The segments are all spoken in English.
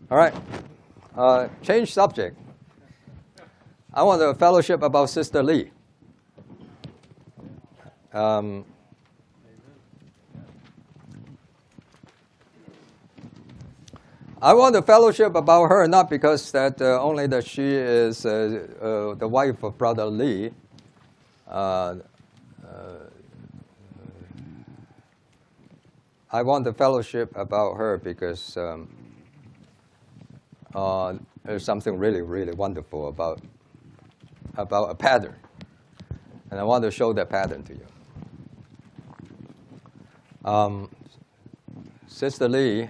All right. Change subject. I want a fellowship about Sister Lee. I want a fellowship about her not because that only that she is the wife of Brother Lee. I want the fellowship about her because there's something really, really wonderful about a pattern. And I want to show that pattern to you. Sister Lee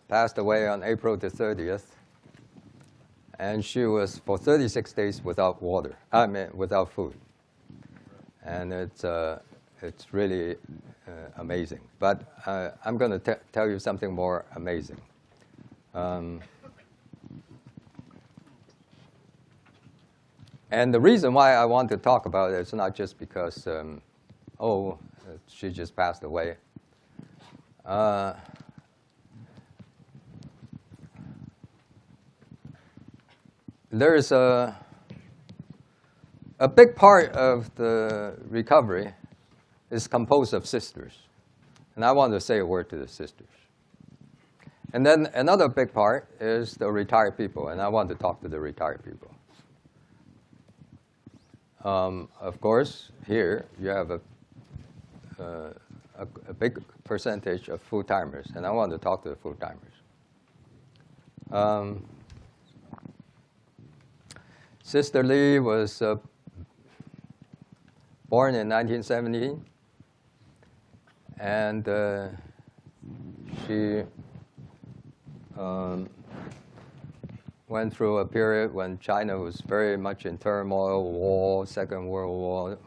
passed away on April the 30th, and she was for 36 days without water. Without food, and it's really amazing. But I'm going to tell you something more amazing. And the reason why I want to talk about it is not just because, she just passed away. There is a big part of the recovery is composed of sisters. And I want to say a word to the sisters. And then another big part is the retired people, and I want to talk to the retired people. Of course, here you have a big percentage of full-timers, and I want to talk to the full-timers. Sister Lee was born in 1917, and she went through a period when China was very much in turmoil, war, Second World War,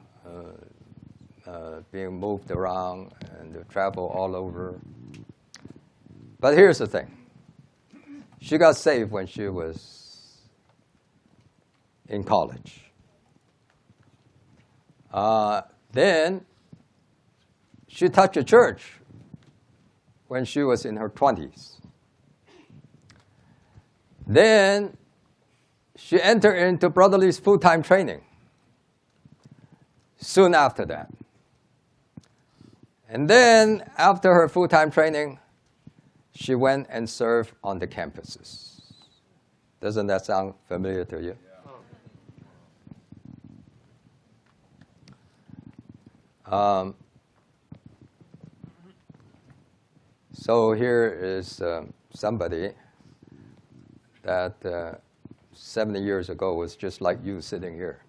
being moved around and travel all over. But here's the thing. She got saved when she was in college. Then she touched a church when she was in her 20s. Then she entered into Brother Lee's full-time training soon after that. And then after her full-time training, she went and served on the campuses. Doesn't that sound familiar to you? So here is somebody that 70 years ago was just like you sitting here.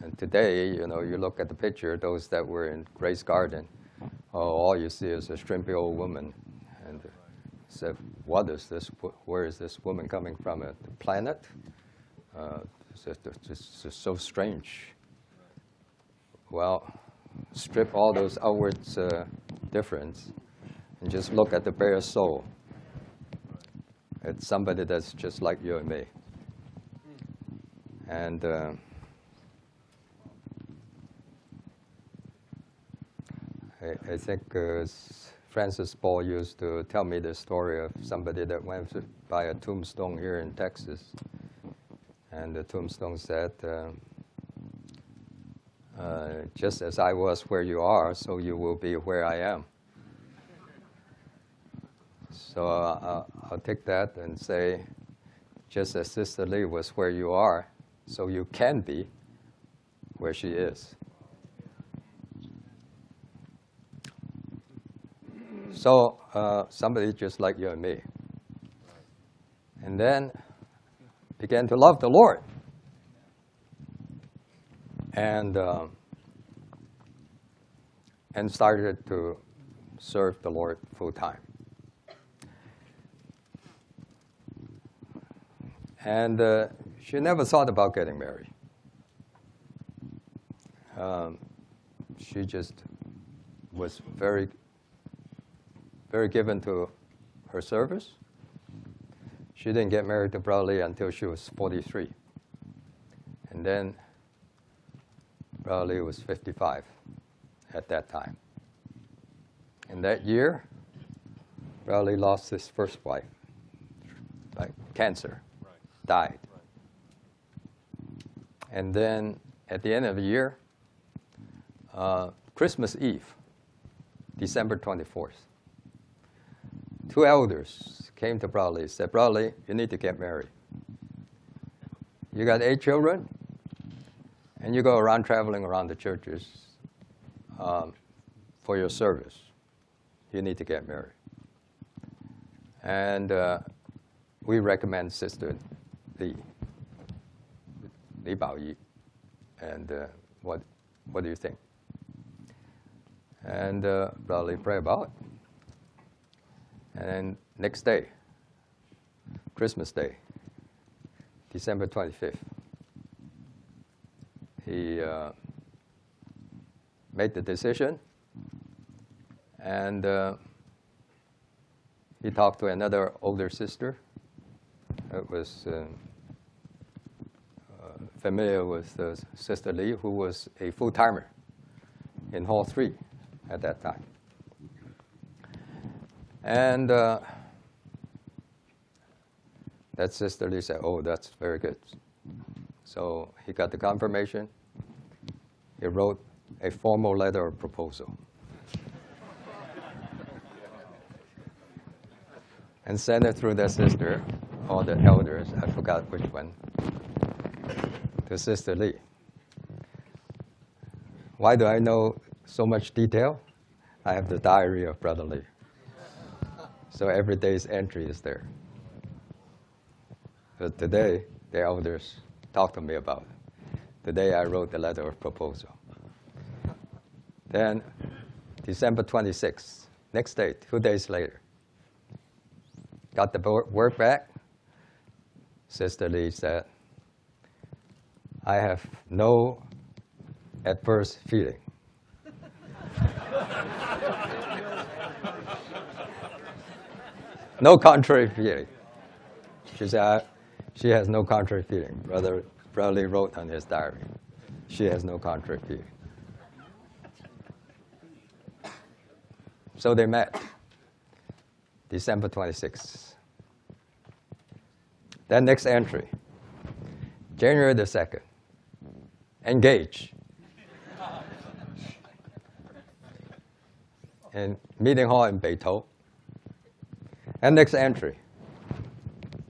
And today, you look at the picture, those that were in Grace Garden, all you see is a strimpy old woman. And said, what is this? Where is this woman coming from? The planet? It's just so strange. Well, strip all those outward difference and just look at the bare soul. It's somebody that's just like you and me. And I think Francis Ball used to tell me the story of somebody that went by a tombstone here in Texas. And the tombstone said, just as I was where you are, so you will be where I am. So I'll take that and say, just as Sister Lee was where you are, so you can be where she is. So somebody just like you and me. And then began to love the Lord. And started to serve the Lord full time. And she never thought about getting married. She just was very, very given to her service. She didn't get married to Brother Lee until she was 43. And then Brother Lee was 55 at that time. In that year, Brother Lee lost his first wife like cancer, died. And then at the end of the year, Christmas Eve, December 24th, two elders came to Brother Lee, said, Brother Lee, you need to get married. You got 8 children, and you go around traveling around the churches for your service. You need to get married. And we recommend Sister Li Baoyi. And what do you think? And Brother Lee prayed about it. And then next day, Christmas Day, December 25th, he made the decision, and he talked to another older sister that was familiar with Sister Lee, who was a full-timer in Hall 3 at that time. And that Sister Lee said, oh, that's very good. So he got the confirmation. He wrote a formal letter of proposal and sent it through their sister, or the elders, I forgot which one, to Sister Lee. Why do I know so much detail? I have the diary of Brother Lee. So every day's entry is there. But today, the elders talked to me about it. Today I wrote the letter of proposal. Then December 26th, next day, 2 days later, got the work back. Sister Lee said, I have no adverse feeling. No contrary feeling. She said, she has no contrary feeling. Brother Lee wrote on his diary, she has no contrary feeling. So they met, December 26th. Then next entry, January the 2nd, engage. In meeting hall in Beidou. And next entry,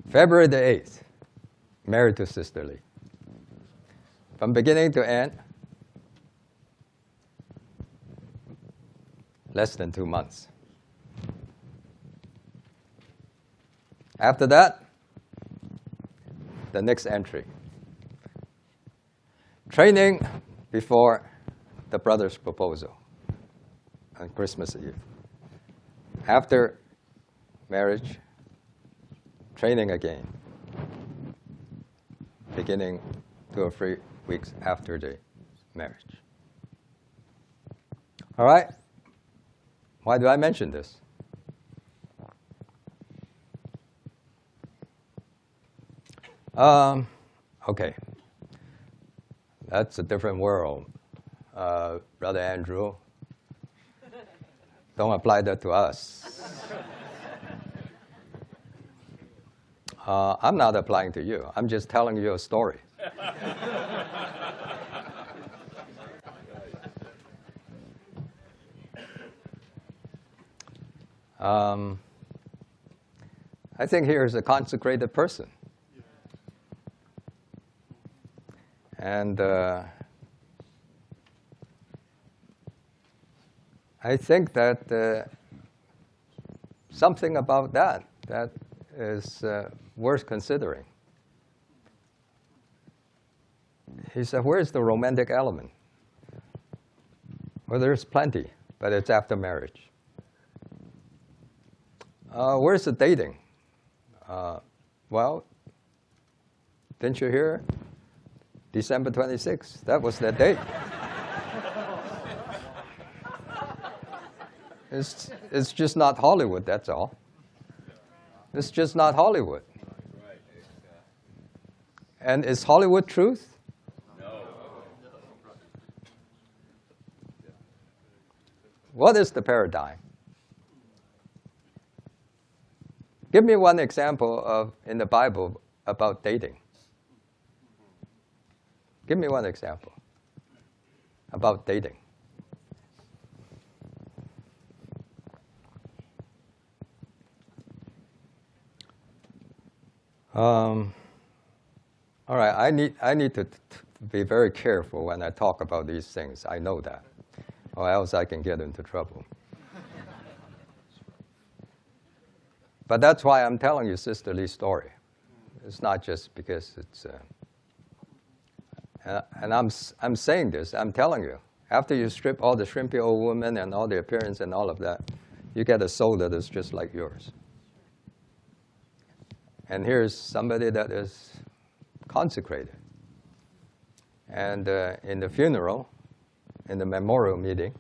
February the 8th, married to Sister Lee. From beginning to end, less than 2 months. After that, the next entry. Training before the brother's proposal on Christmas Eve. After marriage, training again, beginning 2 or 3 weeks after the marriage. All right? Why do I mention this? Okay. That's a different world. Brother Andrew, don't apply that to us. I'm not applying to you. I'm just telling you a story. I think here is a consecrated person. And I think that something about that is worth considering. He said, where's the romantic element? Well, there's plenty, but it's after marriage. Where's the dating? Well, didn't you hear? December 26th, that was that date. It's just not Hollywood, that's all. It's just not Hollywood. And is Hollywood truth? No. What is the paradigm? Give me one example in the Bible about dating. Give me one example about dating. All right, I need to be very careful when I talk about these things. I know that, or else I can get into trouble. But that's why I'm telling you Sister Lee's story. It's not just because it's. And I'm saying this. I'm telling you, after you strip all the shrimpy old women and all the appearance and all of that, you get a soul that is just like yours. And here's somebody that is consecrated. And in the funeral, in the memorial meeting,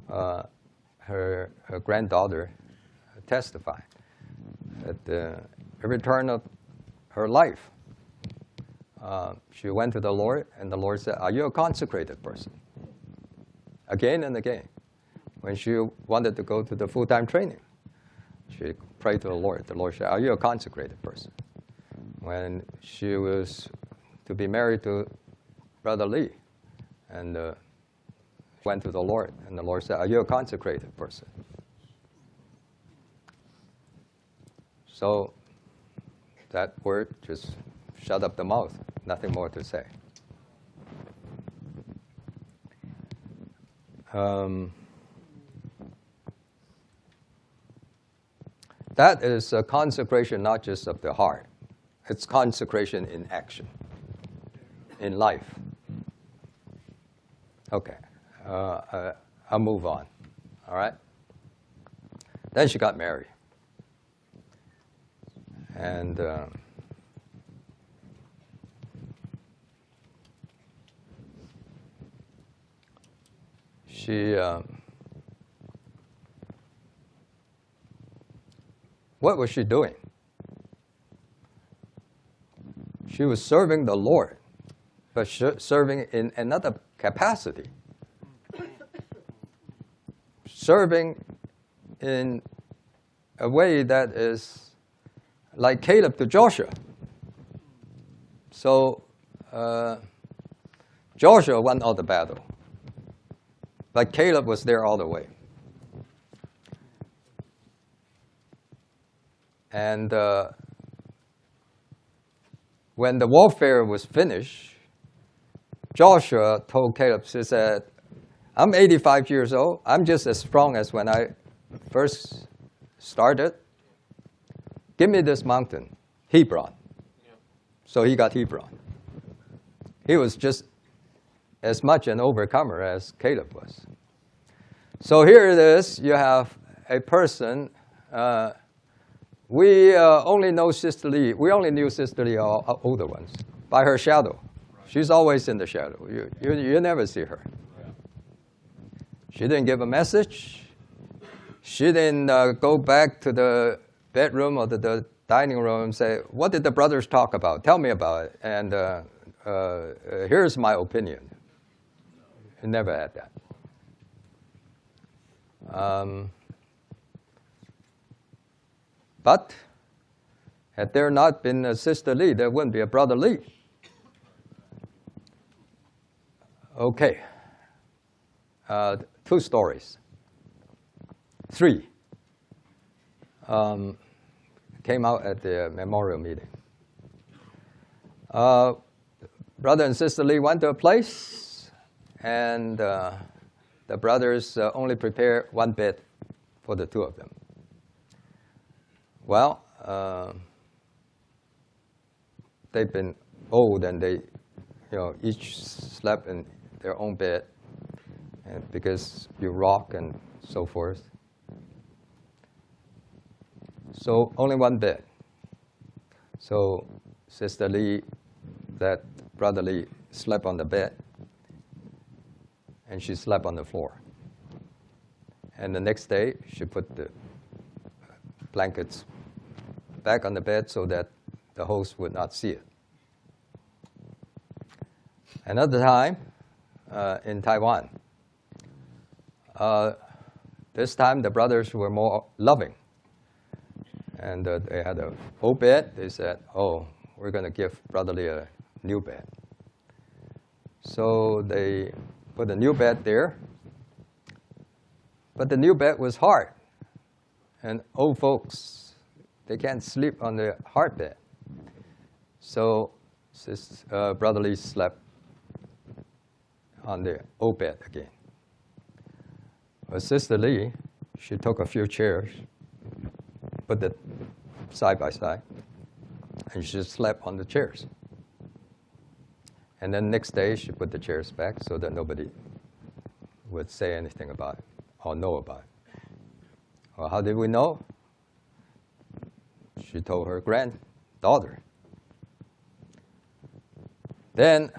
her granddaughter testified that every turn of her life, she went to the Lord, and the Lord said, "Are you a consecrated person?" Again and again. When she wanted to go to the full-time training, she prayed to the Lord. The Lord said, "Are you a consecrated person?" When she was to be married to Brother Lee, and went to the Lord, and the Lord said, "Are you a consecrated person?" So that word just shut up the mouth. Nothing more to say. That is a consecration not just of the heart. It's consecration in action, in life. Okay, I'll move on, all right? Then she got married. And she, what was she doing? She was serving the Lord, but serving in another capacity. Serving in a way that is like Caleb to Joshua. So Joshua won all the battle, but Caleb was there all the way. And when the warfare was finished, Joshua told Caleb, he said, "I'm 85 years old. I'm just as strong as when I first started. Give me this mountain, Hebron." Yeah. So he got Hebron. He was just as much an overcomer as Caleb was. So here it is. You have a person. We only know Sister Lee. We only knew Sister Lee, our older ones, by her shadow. Right. She's always in the shadow. You never see her. Yeah. She didn't give a message. She didn't go back to the bedroom or the dining room and say, "What did the brothers talk about? Tell me about it. And here's my opinion." He never had that. But had there not been a Sister Lee, there wouldn't be a Brother Lee. Okay. 2 stories. 3. Came out at the memorial meeting. Brother and Sister Lee went to a place, and the brothers only prepared one bed for the 2 of them. Well, they've been old, and they, each slept in their own bed, and because you rock and so forth. So only one bed. So Sister Lee, that Brother Lee, slept on the bed, and she slept on the floor. And the next day, she put the blankets back on the bed so that the host would not see it. Another time, in Taiwan, this time the brothers were more loving. and they had an old bed. They said, oh, we're going to give Brother Lee a new bed. So they put a new bed there. But the new bed was hard. And old folks, they can't sleep on the hard bed. So Brother Lee slept on the old bed again. But Sister Lee, she took a few chairs, put it side by side, and she slept on the chairs. And then next day, she put the chairs back so that nobody would say anything about it or know about it. Well, how did we know? She told her granddaughter. Then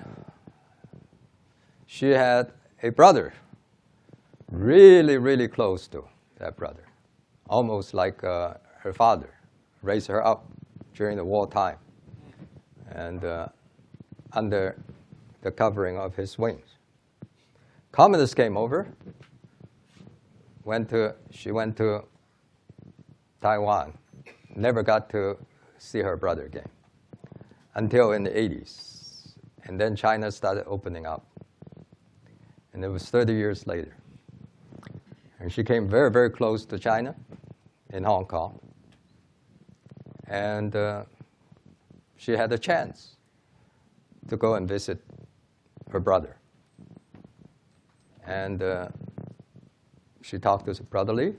she had a brother, really, really close to that brother, almost like her father, raised her up during the wartime and under the covering of his wings. Communists came over. She went to Taiwan. Never got to see her brother again until in the 80s. And then China started opening up. And it was 30 years later. And she came very, very close to China in Hong Kong. And she had a chance to go and visit her brother. And she talked to Brother Lee.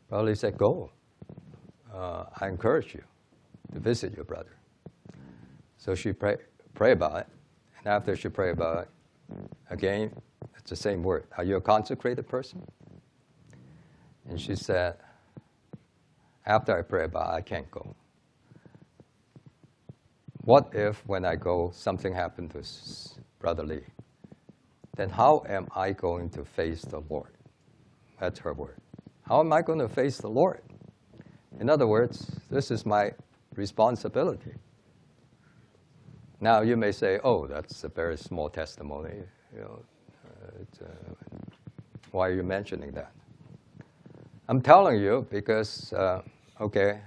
Brother Lee said, go. I encourage you to visit your brother. So she prayed about it. And after she prayed about it, again, it's the same word. Are you a consecrated person? And she said, after I pray about it, I can't go. What if when I go, something happened to Brother Lee? Then how am I going to face the Lord? That's her word. How am I going to face the Lord? In other words, this is my responsibility. Now you may say, oh, that's a very small testimony. Why are you mentioning that? I'm telling you because, okay,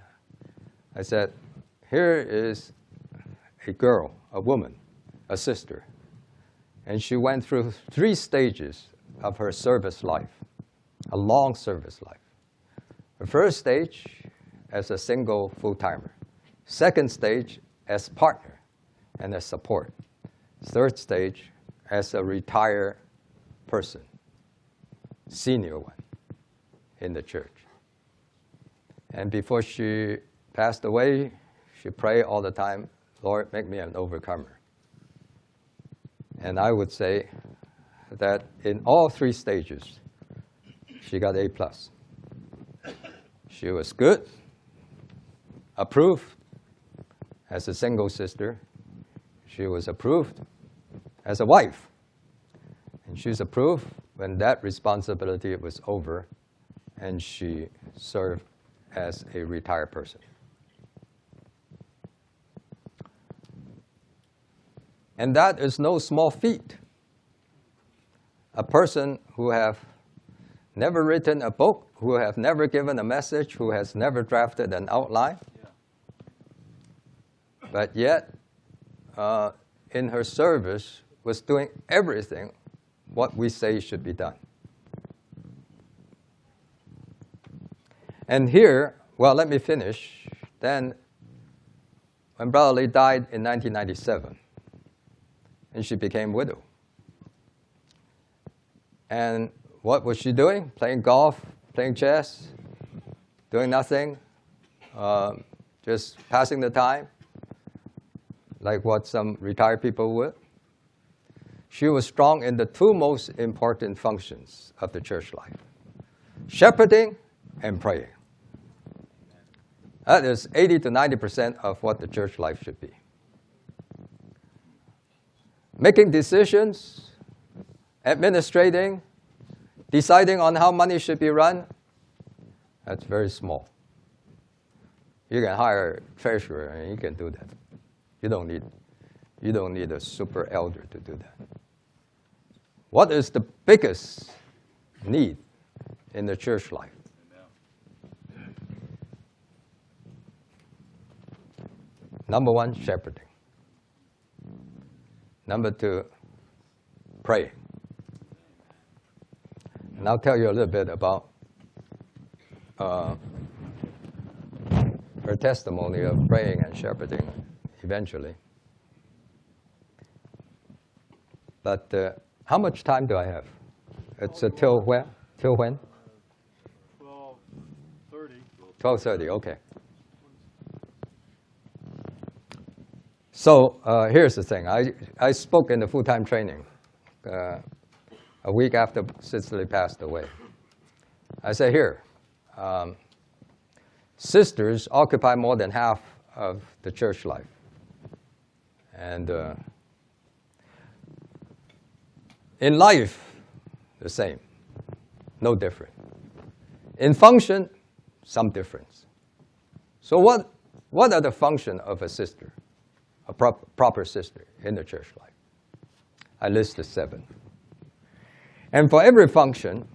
I said, here is a girl, a woman, a sister, and she went through 3 stages of her service life, a long service life. The first stage, as a single full-timer. Second stage, as partner and as support. Third stage, as a retired person, senior one in the church. And before she passed away, she prayed all the time, Lord, make me an overcomer. And I would say that in all 3 stages, she got A+. She was good, approved as a single sister. She was approved as a wife. And she was approved when that responsibility was over and she served as a retired person. And that is no small feat. A person who have never written a book, who have never given a message, who has never drafted an outline, but yet in her service was doing everything what we say should be done. And here, well, let me finish. Then when Brother Lee died in 1997, and she became widow. And what was she doing? Playing golf, playing chess, doing nothing, just passing the time, like what some retired people would. She was strong in the 2 most important functions of the church life: shepherding and praying. That is 80 to 90% of what the church life should be. Making decisions, administrating, deciding on how money should be run, that's very small. You can hire a treasurer and he can do that. You don't need a super elder to do that. What is the biggest need in the church life? Number one, shepherding. Number two, praying. And I'll tell you a little bit about her testimony of praying and shepherding eventually. But how much time do I have? It's till when? Till when? 12:30. 12:30, okay. So here's the thing. I spoke in the full-time training a week after Cicely passed away. I said, here, sisters occupy more than half of the church life. And in life, the same, no different. In function, some difference. So what are the function of a sister, a proper sister in the church life? I listed 7. And for every function,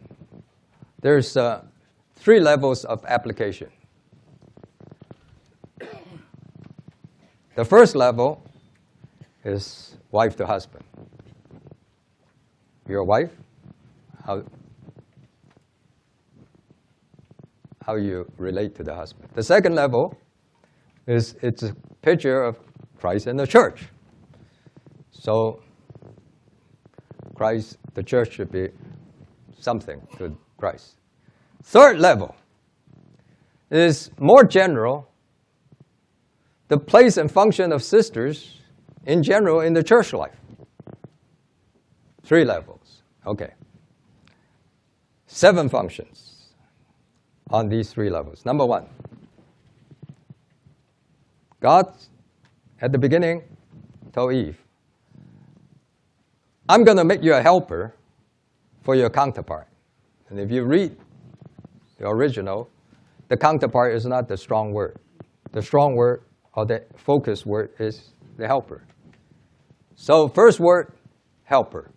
there's 3 levels of application. The first level is wife to husband. Your wife, how you relate to the husband. The second level is it's a picture of Christ and the church. So Christ, the church should be something to Christ. Third level is more general, the place and function of sisters in general in the church life. 3 levels, okay. 7 functions on these 3 levels. Number 1, God, at the beginning, told Eve, I'm going to make you a helper for your counterpart. And if you read the original, the counterpart is not the strong word. The strong word or the focus word is the helper. So first word, helper.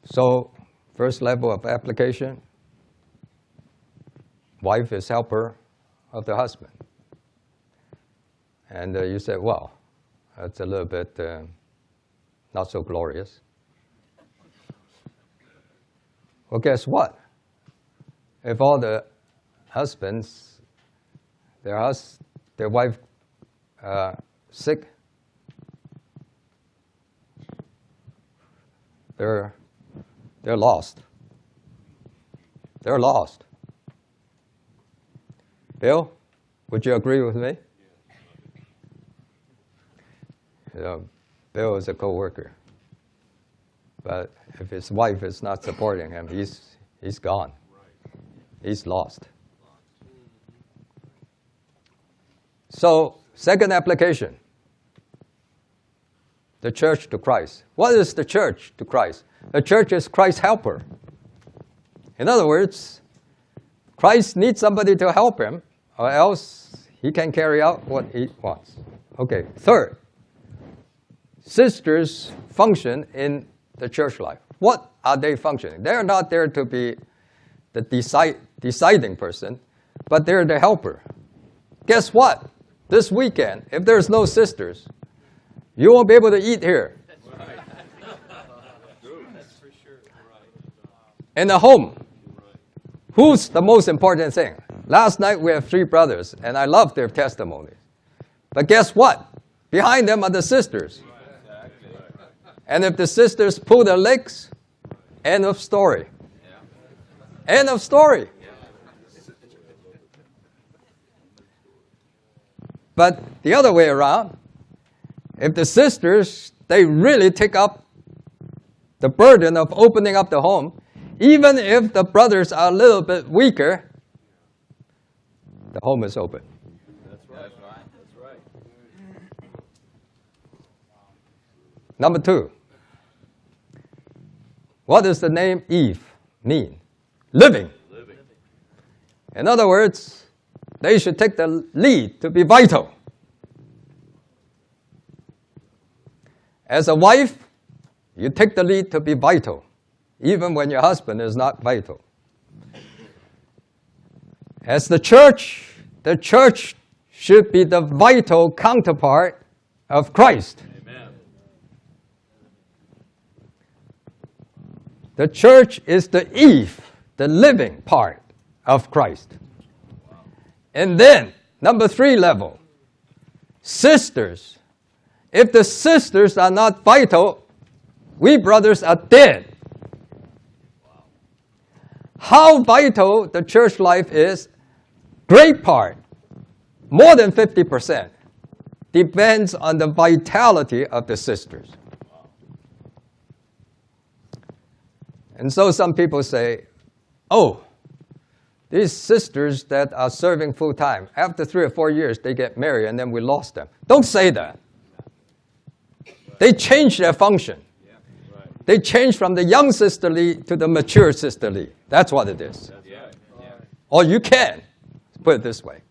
So first level of application, wife is helper of the husband. And you said, well, that's a little bit not so glorious. Well, guess what? If all the husbands, their wife sick, they're lost. They're lost. Bill, would you agree with me? You know, Bill is a co-worker. But if his wife is not supporting him, he's gone. He's lost. So, second application, the church to Christ. What is the church to Christ? The church is Christ's helper. In other words, Christ needs somebody to help him, or else he can carry out what he wants. Okay, third, sisters function in the church life. What are they functioning? They're not there to be the deciding person, but they're the helper. Guess what? This weekend, if there's no sisters, you won't be able to eat here. In the home, who's the most important thing? Last night we have 3 brothers, and I love their testimonies. But guess what? Behind them are the sisters. And if the sisters pull their legs, end of story. End of story. But the other way around, if the sisters, they really take up the burden of opening up the home, even if the brothers are a little bit weaker, the home is open. That's right. That's right. Number 2, what does the name Eve mean? Living. In other words, they should take the lead to be vital. As a wife, you take the lead to be vital, even when your husband is not vital. As the church, the church should be the vital counterpart of Christ. Amen. The church is the Eve, the living part of Christ. And then, number 3 level, sisters. If the sisters are not vital, we brothers are dead. How vital the church life is, great part, more than 50%, depends on the vitality of the sisters. And so some people say, oh, these sisters that are serving full time, after 3 or 4 years, they get married and then we lost them. Don't say that. They change their function. They change from the young sisterly to the mature sisterly. That's what it is. Or you can, put it this way.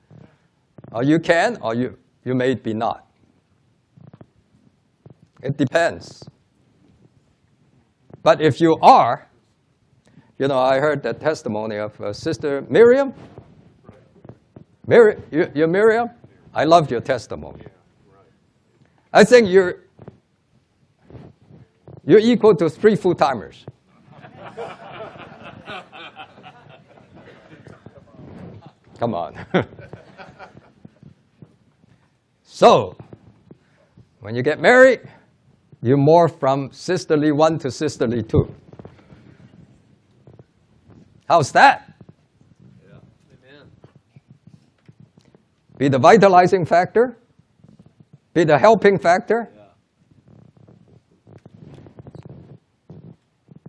Or you can, or you may be not. It depends. But if you are, I heard the testimony of Sister Miriam. You're Miriam? I loved your testimony. I think you're equal to 3 full-timers. Come on. So, when you get married, you morph from sisterly 1 to sisterly 2. How's that? Yeah. Amen. Be the vitalizing factor. Be the helping factor. Yeah.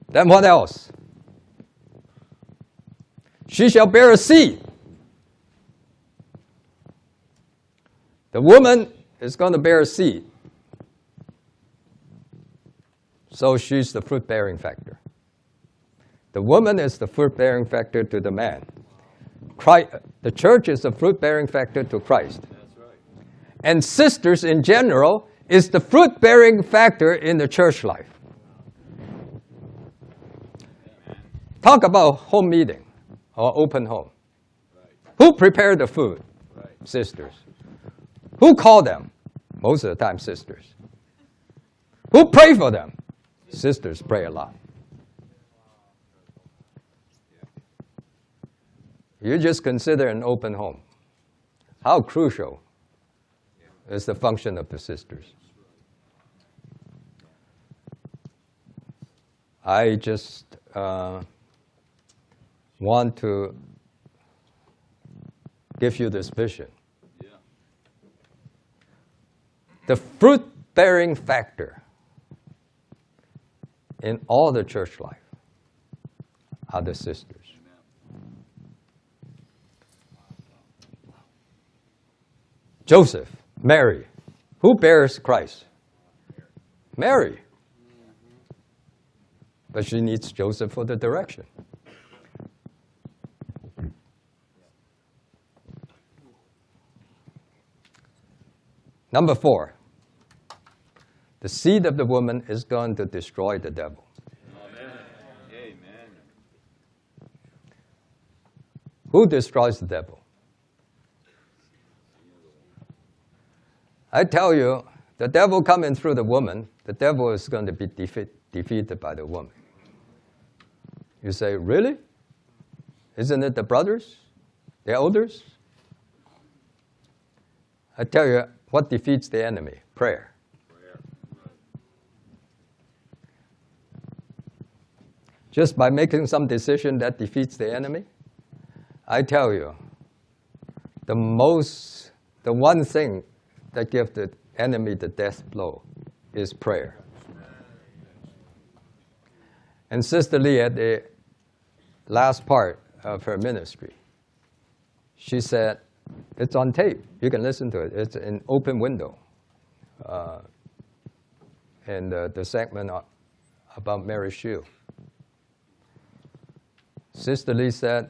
Then what else? She shall bear a seed. The woman is going to bear a seed. So she's the fruit-bearing factor. The woman is the fruit-bearing factor to the man. The church is the fruit-bearing factor to Christ. That's right. And sisters in general is the fruit-bearing factor in the church life. Talk about home meeting or open home. Right. Who prepared the food? Right. Sisters. Who called them? Most of the time, sisters. Who prayed for them? Sisters pray a lot. You just consider an open home. How crucial is the function of the sisters? I just want to give you this vision. Yeah. The fruit-bearing factor in all the church life are the sisters. Joseph, Mary. Who bears Christ? Mary. But she needs Joseph for the direction. Number 4. The seed of the woman is going to destroy the devil. Amen. Amen. Who destroys the devil? I tell you, the devil coming through the woman, the devil is going to be defeated by the woman. You say, really? Isn't it the brothers, the elders? I tell you, what defeats the enemy? Prayer. Just by making some decision that defeats the enemy? I tell you, the one thing that gives the enemy the death blow is prayer. And Sister Lee, at the last part of her ministry, she said, it's on tape. You can listen to it. It's an open window. And the segment about Mary Shield. Sister Lee said,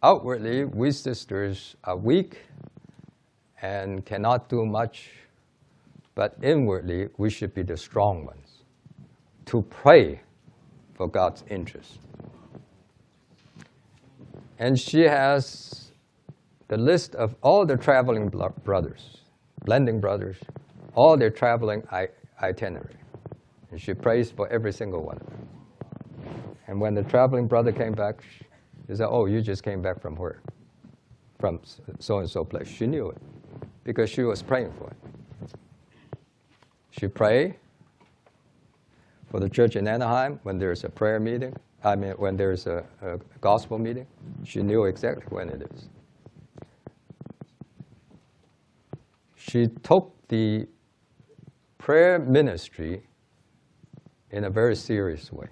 outwardly, we sisters are weak and cannot do much, but inwardly, we should be the strong ones to pray for God's interest. And she has the list of all the traveling brothers, blending brothers, all their traveling itinerary. And she prays for every single one of them. And when the traveling brother came back, she said, oh, you just came back from where? From so-and-so place. She knew it because she was praying for it. She prayed for the church in Anaheim when there's a prayer meeting. When there's a gospel meeting. She knew exactly when it is. She took the prayer ministry in a very serious way.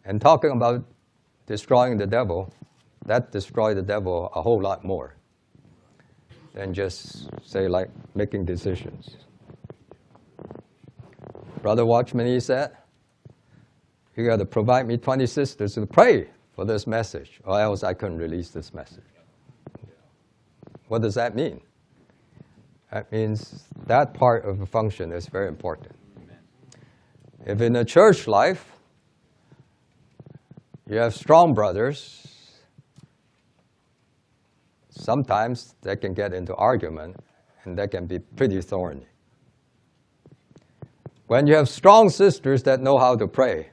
And talking about destroying the devil, that destroyed the devil a whole lot more than just, say, like making decisions. Brother Watchman, he said, you got to provide me 20 sisters to pray for this message, or else I couldn't release this message. What does that mean? That means that part of the function is very important. If in a church life, you have strong brothers, sometimes they can get into argument, and they can be pretty thorny. When you have strong sisters that know how to pray,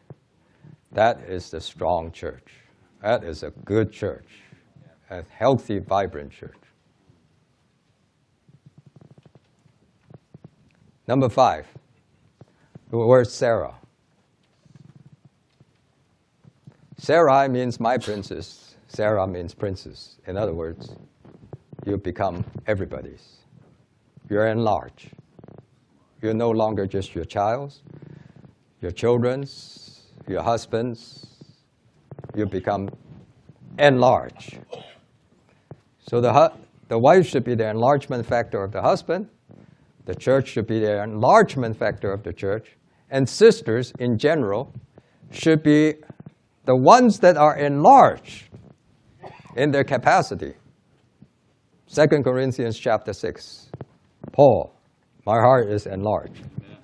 that is the strong church. That is a good church, a healthy, vibrant church. Number 5, the word Sarah. Sarai means my princess. Sarah means princess. In other words, you become everybody's. You're enlarged. You're no longer just your child's, your children's, your husband's. You become enlarged. So the wife should be the enlargement factor of the husband. The church should be the enlargement factor of the church. And sisters, in general, should be the ones that are enlarged in their capacity. 2 Corinthians chapter 6. Paul, my heart is enlarged. Amen.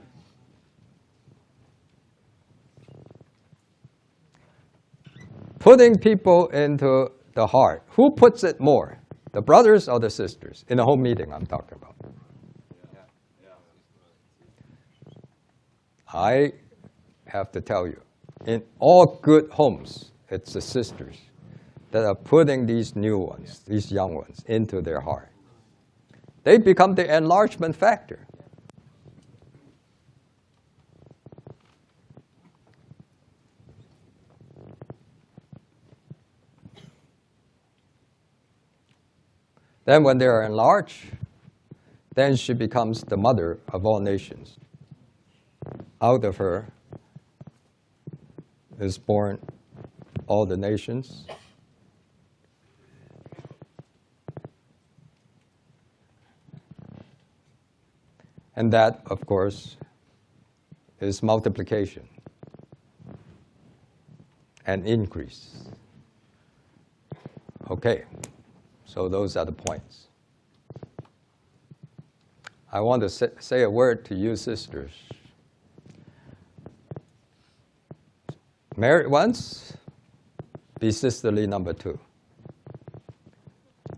Putting people into the heart. Who puts it more? The brothers or the sisters? In a home meeting I'm talking about. I have to tell you, in all good homes, it's the sisters that are putting these new ones, these young ones, into their heart. They become the enlargement factor. Then when they are enlarged, then she becomes the mother of all nations. Out of her is born all the nations. And that, of course, is multiplication and increase. Okay, so those are the points. I want to say a word to you sisters. Married ones, be sisterly number 2.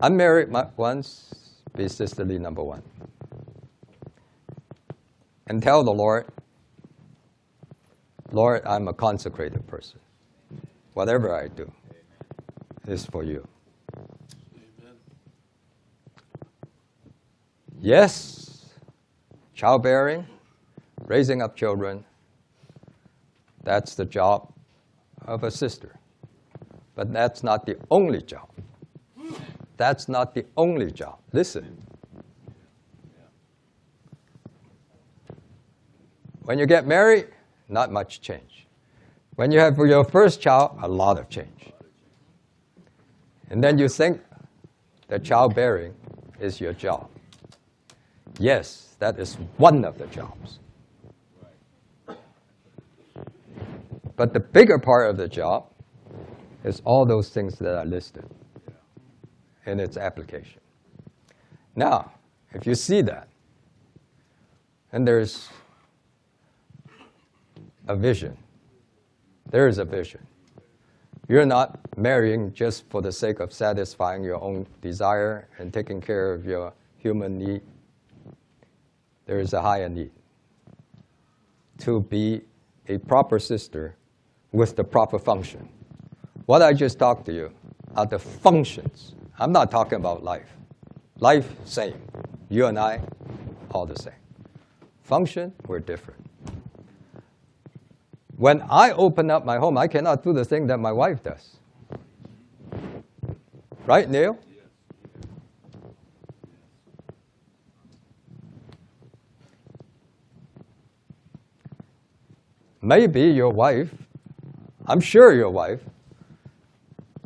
Unmarried ones, be sisterly number 1. And tell the Lord, Lord, I'm a consecrated person. Whatever I do is for you. Amen. Yes, childbearing, raising up children, that's the job of a sister. But that's not the only job. That's not the only job. Listen. When you get married, not much change. When you have your first child, a lot of change. And then you think that childbearing is your job. Yes, that is one of the jobs. But the bigger part of the job is all those things that are listed in its application. Now, if you see that, and there's a vision. There is a vision. You're not marrying just for the sake of satisfying your own desire and taking care of your human need. There is a higher need to be a proper sister with the proper function. What I just talked to you are the functions. I'm not talking about life. Life, same. You and I, all the same. Function, we're different. When I open up my home, I cannot do the thing that my wife does. Right, Neil? Maybe your wife, I'm sure your wife,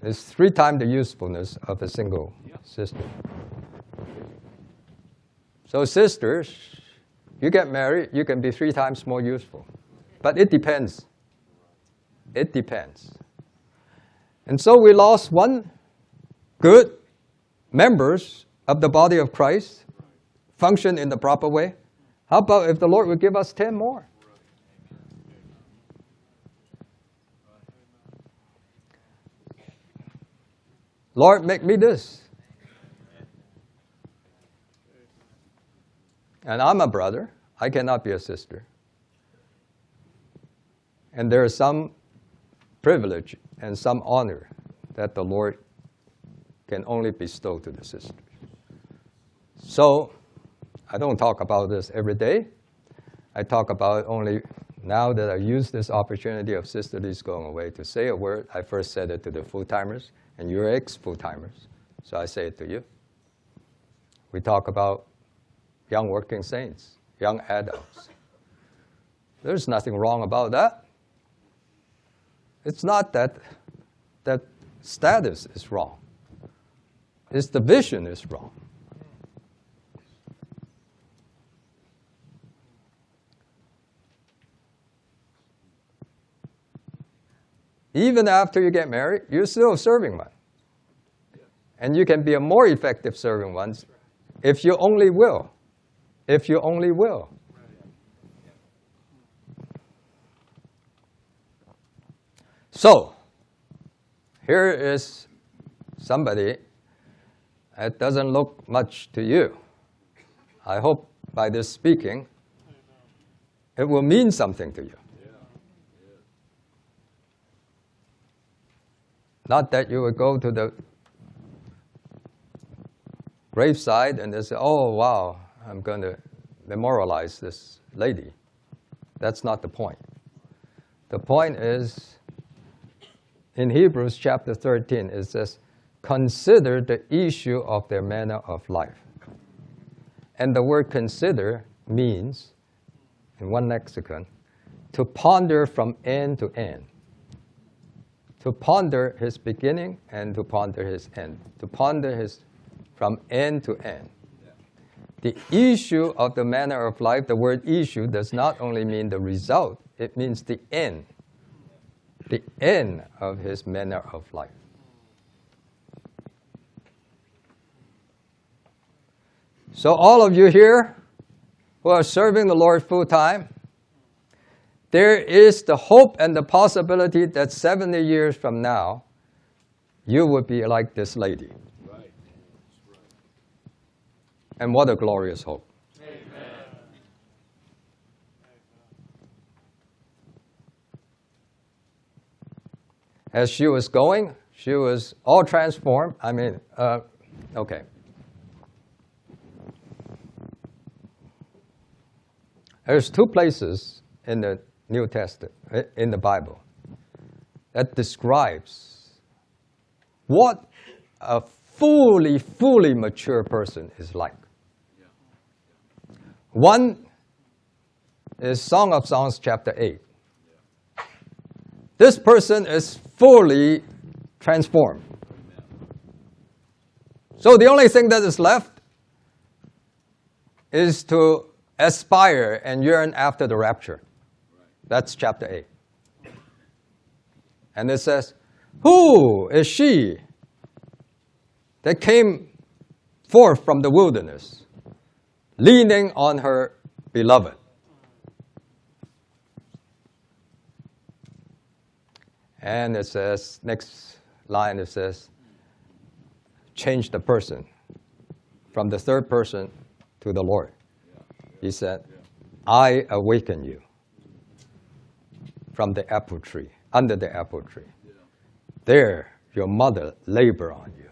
is 3 times the usefulness of a single sister. So sisters, you get married, you can be 3 times more useful. But it depends. It depends. And so we lost 1 good members of the body of Christ, function in the proper way. How about if the Lord would give us 10 more? Lord, make me this. And I'm a brother. I cannot be a sister. And there is some privilege and some honor that the Lord can only bestow to the sisters. So I don't talk about this every day. I talk about it only now that I use this opportunity of Sister Lee's going away to say a word. I first said it to the full-timers, and you're ex-full-timers, so I say it to you. We talk about young working saints, young adults. There's nothing wrong about that. It's not that status is wrong. It's the vision is wrong. Even after you get married, you're still a serving one. And you can be a more effective serving one if you only will. If you only will. So, here is somebody that doesn't look much to you. I hope by this speaking, it will mean something to you. Not that you would go to the graveside and they say, oh, wow, I'm going to memorialize this lady. That's not the point. The point is, in Hebrews chapter 13, it says, consider the issue of their manner of life. And the word consider means, in one lexicon, to ponder from end to end. To ponder his beginning and to ponder his end. To ponder his from end to end. The issue of the manner of life, the word issue does not only mean the result, it means the end. The end of his manner of life. So all of you here who are serving the Lord full time, there is the hope and the possibility that 70 years from now, you would be like this lady. Right. And what a glorious hope. Amen. As she was going, she was all transformed. Okay. There's 2 places in the New Testament, in the Bible, that describes what a fully mature person is like. One is Song of Songs chapter 8. This person is fully transformed. So the only thing that is left is to aspire and yearn after the rapture. That's chapter 8. And it says, who is she that came forth from the wilderness, leaning on her beloved? And it says, next line it says, change the person from the third person to the Lord. He said, I awaken you from the apple tree, under the apple tree. There, your mother labor on you.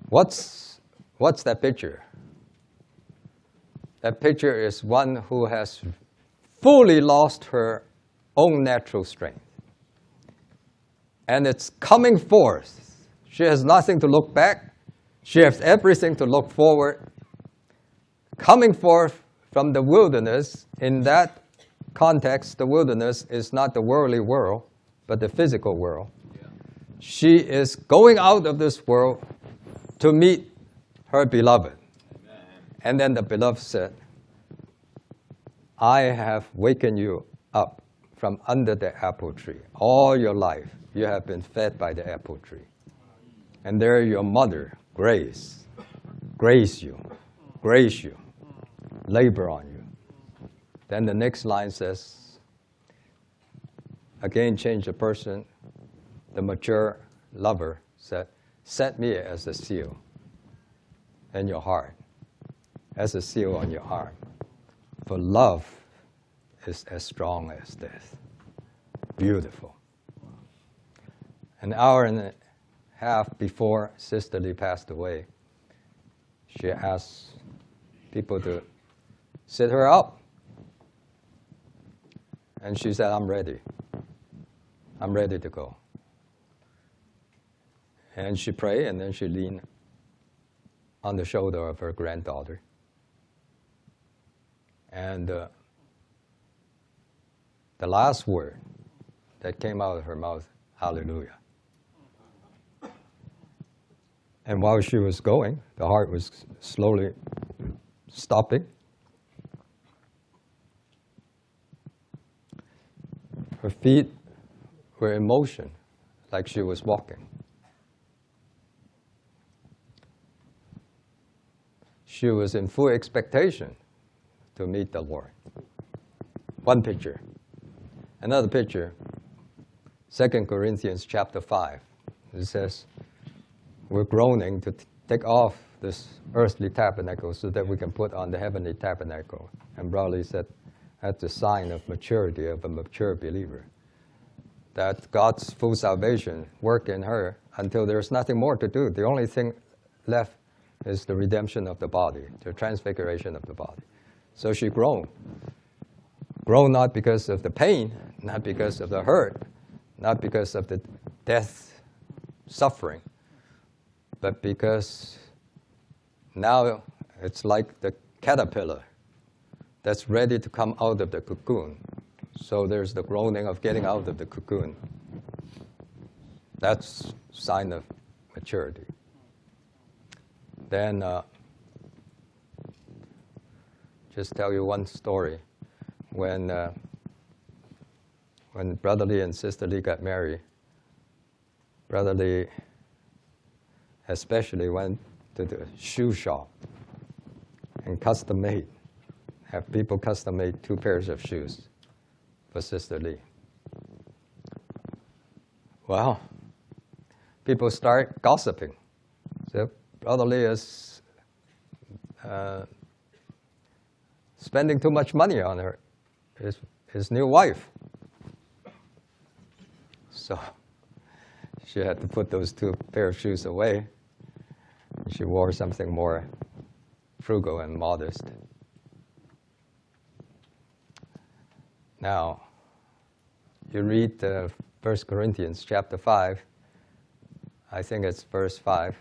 What's that picture? That picture is one who has fully lost her own natural strength. And it's coming forth. She has nothing to look back. She has everything to look forward. Coming forth from the wilderness, in that context, the wilderness is not the worldly world, but the physical world. Yeah. She is going out of this world to meet her beloved. Amen. And then the beloved said, I have wakened you up from under the apple tree. All your life, you have been fed by the apple tree. And there your mother, grace you, labor on you. Then the next line says, again change the person. The mature lover said, set me as a seal in your heart, as a seal on your arm. For love is as strong as death. Beautiful. An hour and a half before Sister Lee passed away, she asked people to sit her up. And she said, I'm ready. I'm ready to go. And she prayed, and then she leaned on the shoulder of her granddaughter. And the last word that came out of her mouth, hallelujah. And while she was going, the heart was slowly stopping. Her feet were in motion, like she was walking. She was in full expectation to meet the Lord. One picture. Another picture, 2 Corinthians chapter 5. It says, we're groaning to take off this earthly tabernacle so that we can put on the heavenly tabernacle. And Brother Lee said, that's the sign of maturity of a mature believer. That God's full salvation work in her until there's nothing more to do. The only thing left is the redemption of the body, the transfiguration of the body. So she groaned. Groaned not because of the pain, not because of the hurt, not because of the death, suffering, but because now it's like the caterpillar that's ready to come out of the cocoon. So there's the groaning of getting out of the cocoon. That's sign of maturity. Then just tell you one story. When Brother Lee and Sister Lee got married, Brother Lee especially went to the shoe shop and custom made, have people custom made 2 pairs of shoes for Sister Lee. Well, people start gossiping. So Brother Lee is spending too much money on her, his new wife. So she had to put those 2 pair of shoes away. She wore something more frugal and modest. Now, you read 1 Corinthians chapter 5, I think it's verse 5.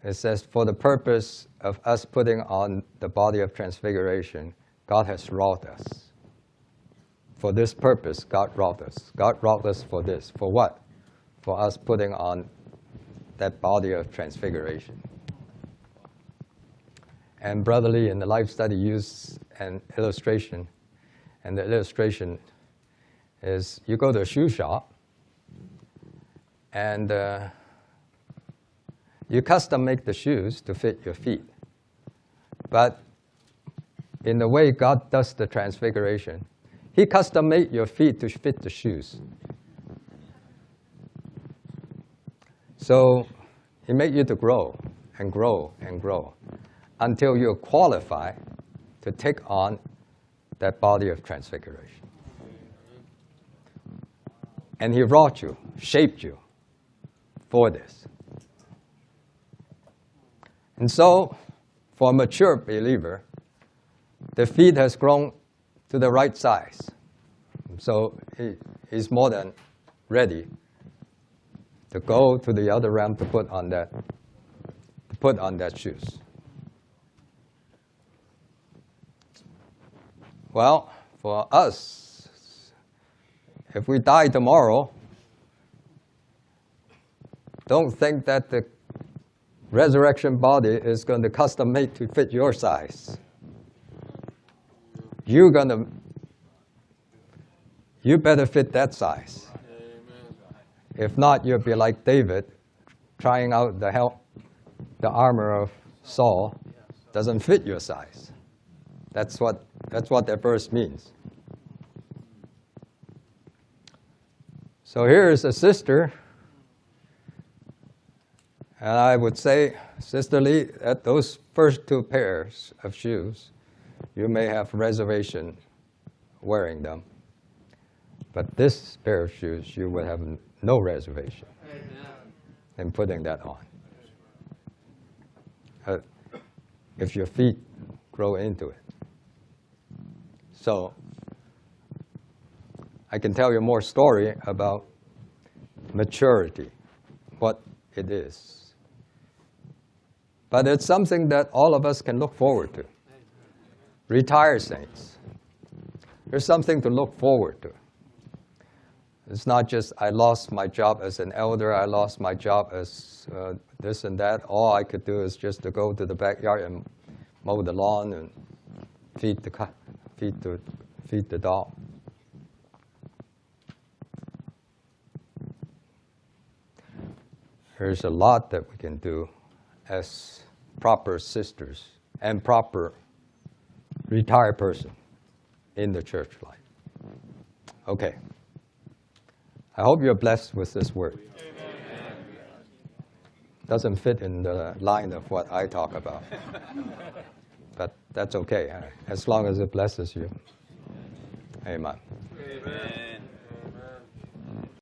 It says, for the purpose of us putting on the body of transfiguration, God has wrought us. For this purpose, God wrought us. God wrought us for this. For what? For us putting on that body of transfiguration. And Brother Lee in the life study used an illustration. And the illustration is you go to a shoe shop and you custom make the shoes to fit your feet. But in the way God does the transfiguration, He custom made your feet to fit the shoes. So he made you to grow and grow and grow until you're qualified to take on that body of transfiguration. And he wrought you, shaped you for this. And so, for a mature believer, the feet has grown to the right size. So he's more than ready to go to the other realm to put on that shoes. Well, for us, if we die tomorrow, don't think that the resurrection body is going to custom made to fit your size. You better fit that size. Amen. If not, you'll be like David, trying out the armor of Saul doesn't fit your size. That's what that verse means. So here is a sister, and I would say, Sister Lee, at those first two pairs of shoes, you may have reservation wearing them. But this pair of shoes, you would have no reservation in putting that on. If your feet grow into it. So, I can tell you more story about maturity, what it is. But it's something that all of us can look forward to. Retired saints. There's something to look forward to. It's not just, I lost my job as an elder, I lost my job as this and that. All I could do is just to go to the backyard and mow the lawn and feed the dog. There's a lot that we can do as proper sisters and proper retired person in the church life. Okay. I hope you're blessed with this word. Amen. Doesn't fit in the line of what I talk about. But that's okay, as long as it blesses you. Amen. Amen.